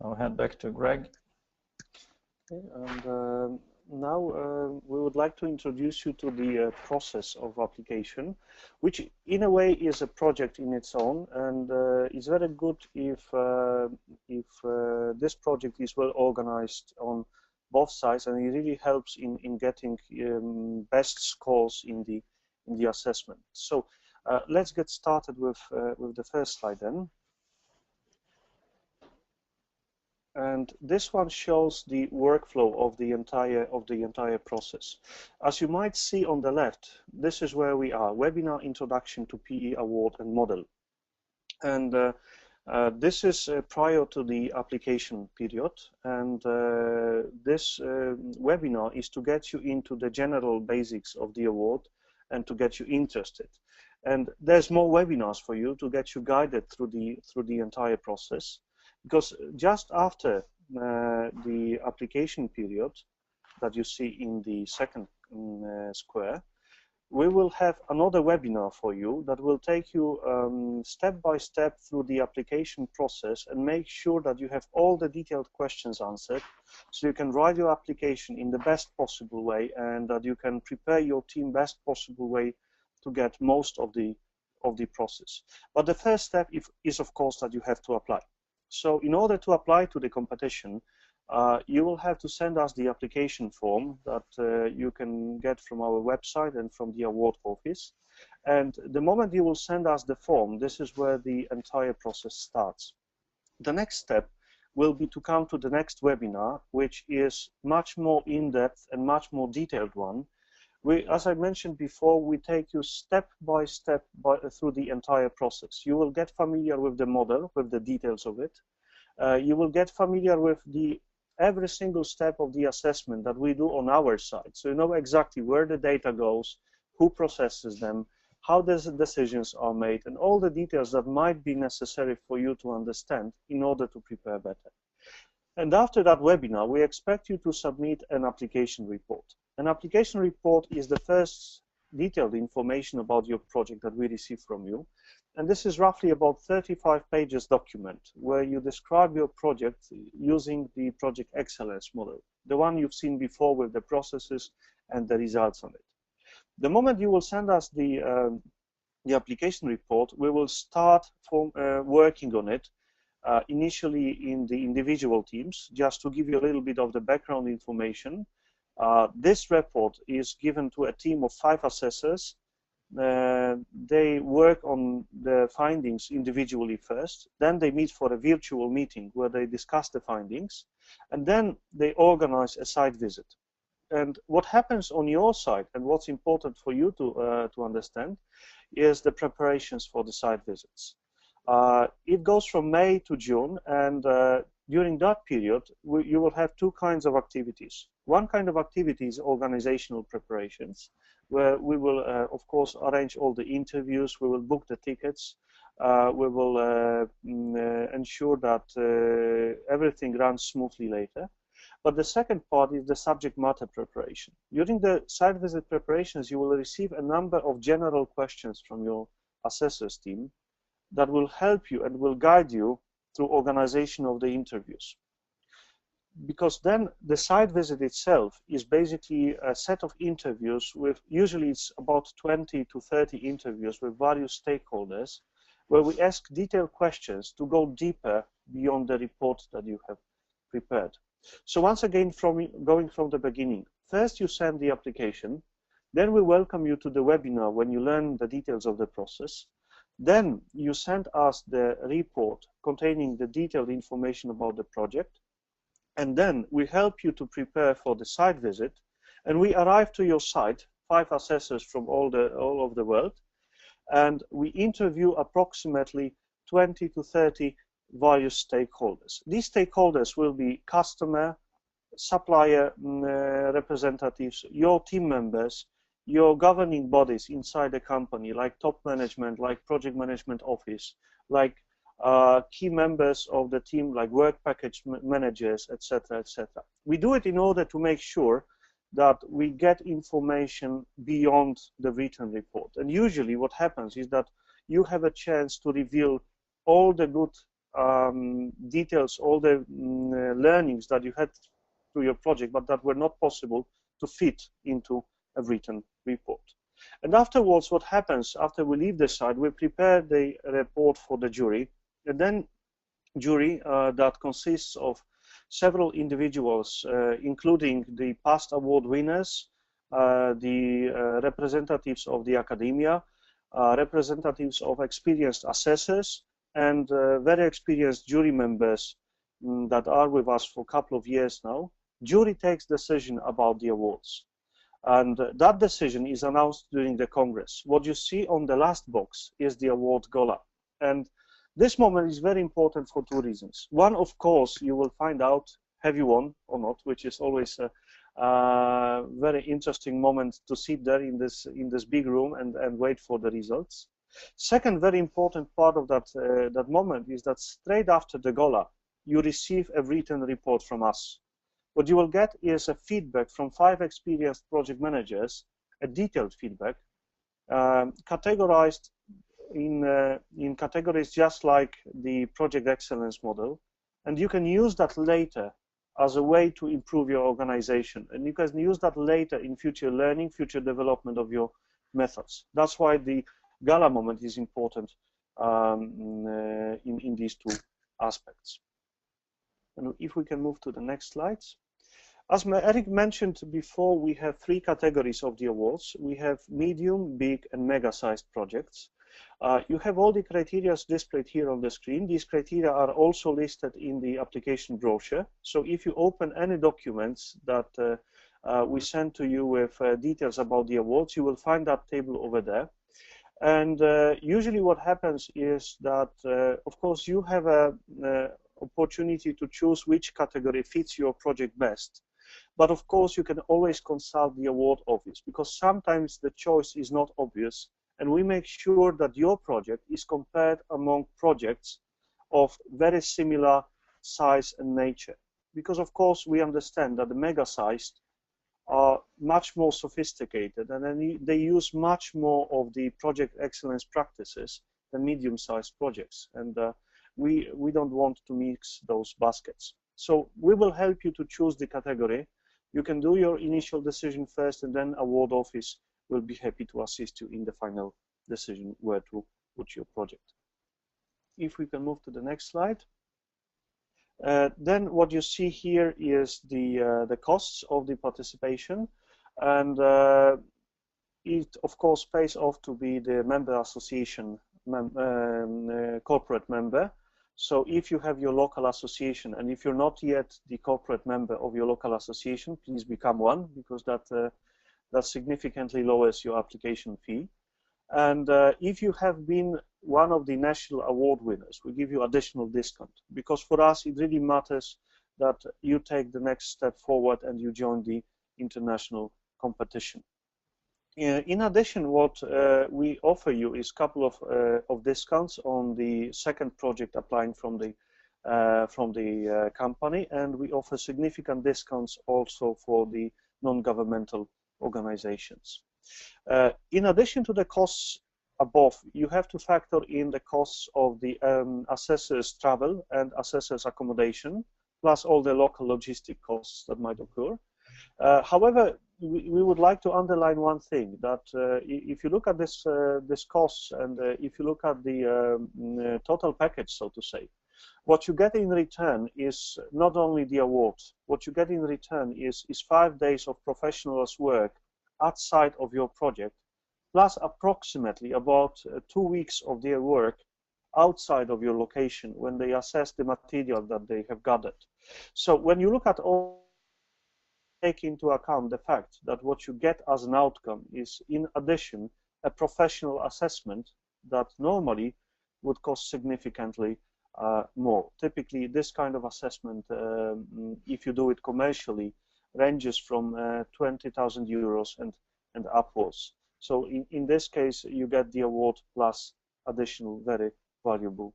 I'll hand back to Greg. Okay, and now we would like to introduce you to the process of application, which in a way is a project in its own, and it's very good if this project is well organized on both sides, and it really helps in getting best scores in the assessment. So let's get started with the first slide then. And this one shows the workflow of the entire process. As you might see on the left, this is where we are: webinar introduction to PE award and model. And this is prior to the application period. And this webinar is to get you into the general basics of the award and to get you interested. And there's more webinars for you to get you guided through the entire process. Because just after the application period that you see in the second square, we will have another webinar for you that will take you step by step through the application process and make sure that you have all the detailed questions answered, so you can write your application in the best possible way and that you can prepare your team best possible way to get most of the process. But the first step is of course that you have to apply. So in order to apply to the competition, you will have to send us the application form that you can get from our website and from the award office. And the moment you will send us the form, this is where the entire process starts. The next step will be to come to the next webinar, which is much more in-depth and much more detailed one. As I mentioned before, we take you step by step through the entire process. You will get familiar with the model, with the details of it. You will get familiar with every single step of the assessment that we do on our side. So you know exactly where the data goes, who processes them, how the decisions are made, and all the details that might be necessary for you to understand in order to prepare better. And after that webinar, we expect you to submit an application report. An application report is the first detailed information about your project that we receive from you. And this is roughly about 35 pages document where you describe your project using the project excellence model, the one you've seen before with the processes and the results on it. The moment you will send us the application report, we will start working on it. Initially in the individual teams, just to give you a little bit of the background information. This report is given to a team of 5 assessors. They work on the findings individually first, then they meet for a virtual meeting where they discuss the findings, and then they organize a site visit. And what happens on your side, and what's important for you to understand, is the preparations for the site visits. It goes from May to June, and during that period, you will have 2 kinds of activities. One kind of activity is organizational preparations, where we will, of course, arrange all the interviews, we will book the tickets, we will ensure that everything runs smoothly later. But the second part is the subject matter preparation. During the site visit preparations, you will receive a number of general questions from your assessors team that will help you and will guide you through organization of the interviews. Because then the site visit itself is basically a set of interviews with, usually it's about 20 to 30 interviews with various stakeholders, where we ask detailed questions to go deeper beyond the report that you have prepared. So once again, going from the beginning, first you send the application, then we welcome you to the webinar when you learn the details of the process. Then you send us the report containing the detailed information about the project, and then we help you to prepare for the site visit, and we arrive to your site, 5 assessors from all over the world, and we interview approximately 20 to 30 various stakeholders. These stakeholders will be customer, supplier representatives, your team members, your governing bodies inside the company, like top management, like project management office, like key members of the team, like work package managers, etc., etc. We do it in order to make sure that we get information beyond the written report. And usually what happens is that you have a chance to reveal all the good details, all the learnings that you had through your project, but that were not possible to fit into a written report. And afterwards, what happens after we leave the site, we prepare the report for the jury, and then jury that consists of several individuals, including the past award winners, the representatives of the academia, representatives of experienced assessors, and very experienced jury members that are with us for a couple of years now. Jury takes decision about the awards, and that decision is announced during the Congress. What you see on the last box is the award gala, and this moment is very important for two reasons. One, of course, you will find out have you won or not, which is always a very interesting moment to sit there in this big room and wait for the results. Second, very important part of that moment is that straight after the gala, you receive a written report from us. What you will get is a feedback from 5 experienced project managers, a detailed feedback, categorized in categories just like the project excellence model, and you can use that later as a way to improve your organization, and you can use that later in future learning, future development of your methods. That's why the gala moment is important in these two aspects. And if we can move to the next slides. As Eric mentioned before, we have 3 categories of the awards. We have medium, big, and mega-sized projects. You have all the criteria displayed here on the screen. These criteria are also listed in the application brochure. So if you open any documents that we send to you with details about the awards, you will find that table over there. And usually what happens is that, of course, you have an opportunity to choose which category fits your project best. But of course, you can always consult the award office, because sometimes the choice is not obvious, and we make sure that your project is compared among projects of very similar size and nature. Because of course, we understand that the mega-sized are much more sophisticated, and then they use much more of the project excellence practices than medium-sized projects. And we don't want to mix those baskets. So we will help you to choose the category. You can do your initial decision first, and then award office will be happy to assist you in the final decision where to put your project. If we can move to the next slide. Then what you see here is the costs of the participation, and it of course pays off to be the member association corporate member. So if you have your local association, and if you're not yet the corporate member of your local association, please become one, because that significantly lowers your application fee. And if you have been one of the national award winners, we give you additional discount, because for us it really matters that you take the next step forward and you join the international competition. In addition, what we offer you is a couple of discounts on the second project applying from the company, and we offer significant discounts also for the non-governmental organizations. In addition to the costs above, you have to factor in the costs of the assessor's travel and assessor's accommodation, plus all the local logistic costs that might occur. However, we would like to underline one thing, that if you look at this costs, and if you look at the total package, so to say, what you get in return is not only the award. What you get in return is 5 days of professionals' work outside of your project, plus approximately about 2 weeks of their work outside of your location when they assess the material that they have gathered. So when you look at all, take into account the fact that what you get as an outcome is, in addition, a professional assessment that normally would cost significantly more. Typically, this kind of assessment, if you do it commercially, ranges from 20,000 euros and upwards. So in this case, you get the award plus additional very valuable